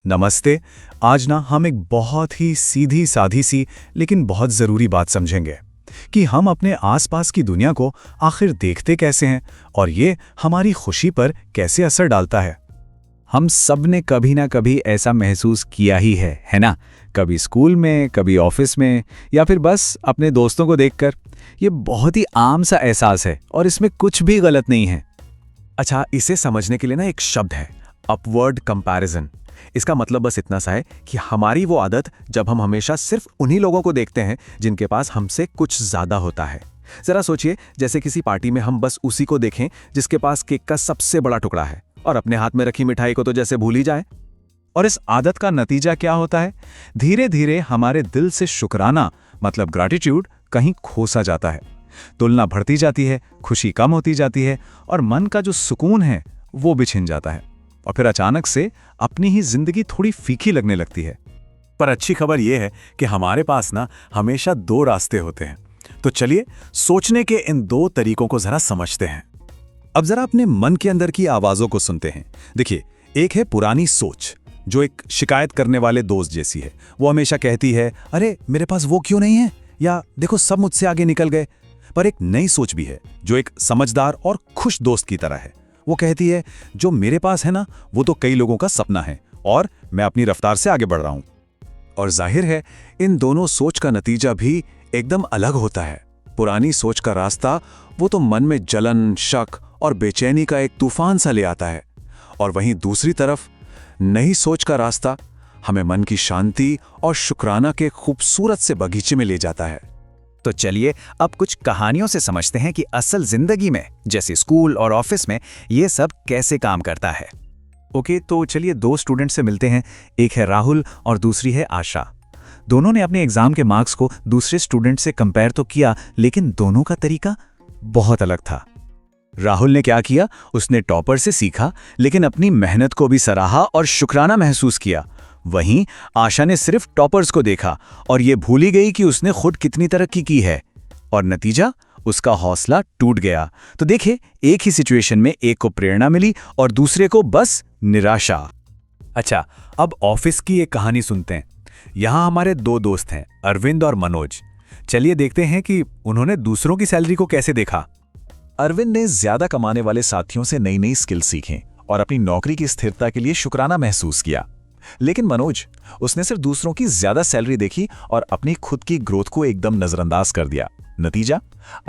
नमस्ते। आज ना हम एक बहुत ही सीधी साधी सी लेकिन बहुत ज़रूरी बात समझेंगे कि हम अपने आसपास की दुनिया को आखिर देखते कैसे हैं और ये हमारी खुशी पर कैसे असर डालता है। हम सब ने कभी ना कभी ऐसा महसूस किया ही है ना? कभी स्कूल में, कभी ऑफिस में, या फिर बस अपने दोस्तों को देखकर। ये बहुत ही आम सा एहसास है और इसमें कुछ भी गलत नहीं है। अच्छा, इसे समझने के लिए ना एक शब्द है, अपवर्ड कंपैरिजन। इसका मतलब बस इतना सा है कि हमारी वो आदत जब हम हमेशा सिर्फ उन्हीं लोगों को देखते हैं जिनके पास हमसे कुछ ज्यादा होता है। जरा सोचिए, जैसे किसी पार्टी में हम बस उसी को देखें जिसके पास केक का सबसे बड़ा टुकड़ा है और अपने हाथ में रखी मिठाई को तो जैसे भूल ही जाए। और इस आदत का नतीजा क्या होता है? धीरे धीरे हमारे दिल से शुक्राना मतलब ग्रैटिट्यूड कहीं खोसा जाता है। तुलना बढ़ती जाती है, खुशी कम होती जाती है और मन का जो सुकून है वो भी छिन जाता है। और फिर अचानक से अपनी ही जिंदगी थोड़ी फीकी लगने लगती है। पर अच्छी खबर यह है कि हमारे पास ना हमेशा दो रास्ते होते हैं। तो चलिए सोचने के इन दो तरीकों को जरा समझते हैं। अब जरा अपने मन के अंदर की आवाजों को सुनते हैं। देखिए, एक है पुरानी सोच जो एक शिकायत करने वाले दोस्त जैसी है। वो हमेशा कहती है, अरे मेरे पास वो क्यों नहीं है, या देखो सब मुझसे आगे निकल गए। पर एक नई सोच भी है जो एक समझदार और खुश दोस्त की तरह है। वो कहती है, जो मेरे पास है ना, वो तो कई लोगों का सपना है और मैं अपनी रफ्तार से आगे बढ़ रहा हूं। और जाहिर है इन दोनों सोच का नतीजा भी एकदम अलग होता है। पुरानी सोच का रास्ता वो तो मन में जलन, शक और बेचैनी का एक तूफान सा ले आता है, और वहीं दूसरी तरफ नई सोच का रास्ता हमें मन की शांति और शुक्राना के खूबसूरत से बगीचे में ले जाता है। तो चलिए अब कुछ कहानियों से समझते हैं कि असल जिंदगी में, जैसे स्कूल और ऑफिस में, ये सब कैसे काम करता है। ओके, तो चलिए दो स्टूडेंट से मिलते हैं। एक है राहुल और दूसरी है आशा। दोनों ने अपने एग्जाम के मार्क्स को दूसरे स्टूडेंट से कंपेयर तो किया, लेकिन दोनों का तरीका बहुत अलग था। राहुल ने क्या किया, उसने टॉपर से सीखा, लेकिन अपनी मेहनत को भी सराहा और शुक्राना महसूस किया। वहीं आशा ने सिर्फ टॉपर्स को देखा और ये भूल ही गई कि उसने खुद कितनी तरक्की की है, और नतीजा उसका हौसला टूट गया। तो देखिए, एक ही सिचुएशन में एक को प्रेरणा मिली और दूसरे को बस निराशा। अच्छा, अब ऑफिस की एक कहानी सुनते हैं। यहां हमारे दो दोस्त हैं, अरविंद और मनोज। चलिए देखते हैं कि उन्होंने दूसरों की सैलरी को कैसे देखा। अरविंद ने ज्यादा कमाने वाले साथियों से नई नई स्किल सीखें और अपनी नौकरी की स्थिरता के लिए शुक्राना महसूस किया। लेकिन मनोज, उसने सिर्फ दूसरों की ज्यादा सैलरी देखी और अपनी खुद की ग्रोथ को एकदम नजरअंदाज कर दिया। नतीजा,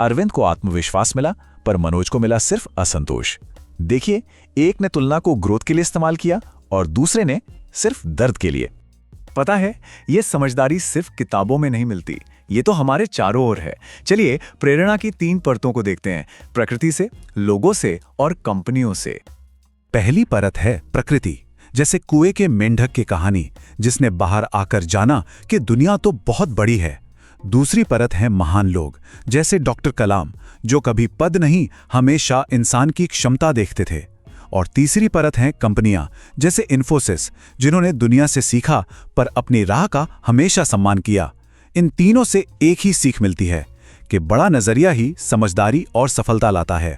अरविंद को आत्मविश्वास मिला पर मनोज को मिला सिर्फ असंतोष। देखिए, एक ने तुलना को ग्रोथ के लिए इस्तेमाल किया और दूसरे ने सिर्फ दर्द के लिए। पता है, ये समझदारी सिर्फ किताबों में नहीं मिलती, ये तो हमारे चारों ओर है। चलिए प्रेरणा की 3 परतों को देखते हैं, प्रकृति से, लोगों से और कंपनियों से। पहली परत है प्रकृति, जैसे कुएं के मेंढक की कहानी, जिसने बाहर आकर जाना कि दुनिया तो बहुत बड़ी है। दूसरी परत है महान लोग, जैसे डॉक्टर कलाम, जो कभी पद नहीं हमेशा इंसान की क्षमता देखते थे। और तीसरी परत है कंपनियां, जैसे इन्फोसिस, जिन्होंने दुनिया से सीखा पर अपनी राह का हमेशा सम्मान किया। इन तीनों से एक ही सीख मिलती है कि बड़ा नजरिया ही समझदारी और सफलता लाता है।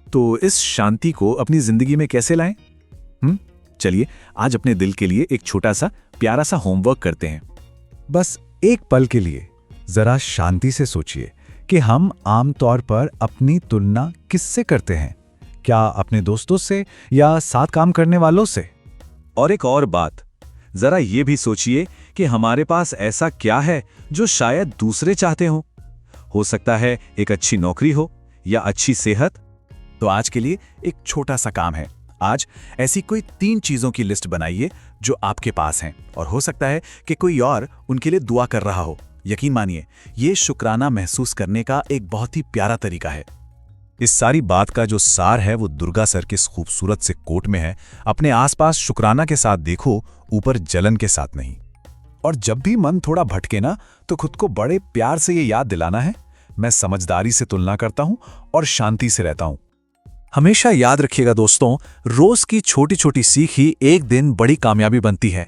तो इस शांति को अपनी जिंदगी में कैसे लाएं? चलिए आज अपने दिल के लिए एक छोटा सा प्यारा सा होमवर्क करते हैं। बस एक पल के लिए जरा शांति से सोचिए कि हम आमतौर पर अपनी तुलना किससे करते हैं? क्या अपने दोस्तों से या साथ काम करने वालों से? और एक और बात, जरा ये भी सोचिए कि हमारे पास ऐसा क्या है जो शायद दूसरे चाहते हो। हो सकता है एक अच्छी नौकरी हो या अच्छी सेहत। तो आज के लिए एक छोटा सा काम है, आज ऐसी कोई 3 चीजों की लिस्ट बनाइए जो आपके पास हैं, और हो सकता है कि कोई और उनके लिए दुआ कर रहा हो। यकीन मानिए, ये शुक्राना महसूस करने का एक बहुत ही प्यारा तरीका है। इस सारी बात का जो सार है वो दुर्गा सर के इस खूबसूरत से कोट में है, अपने आसपास शुक्राना के साथ देखो, ऊपर जलन के साथ नहीं। और जब भी मन थोड़ा भटके ना, तो खुद को बड़े प्यार से ये याद दिलाना है, मैं समझदारी से तुलना करता हूं और शांति से रहता हूं। हमेशा याद रखिएगा दोस्तों, रोज की छोटी छोटी सीख ही एक दिन बड़ी कामयाबी बनती है।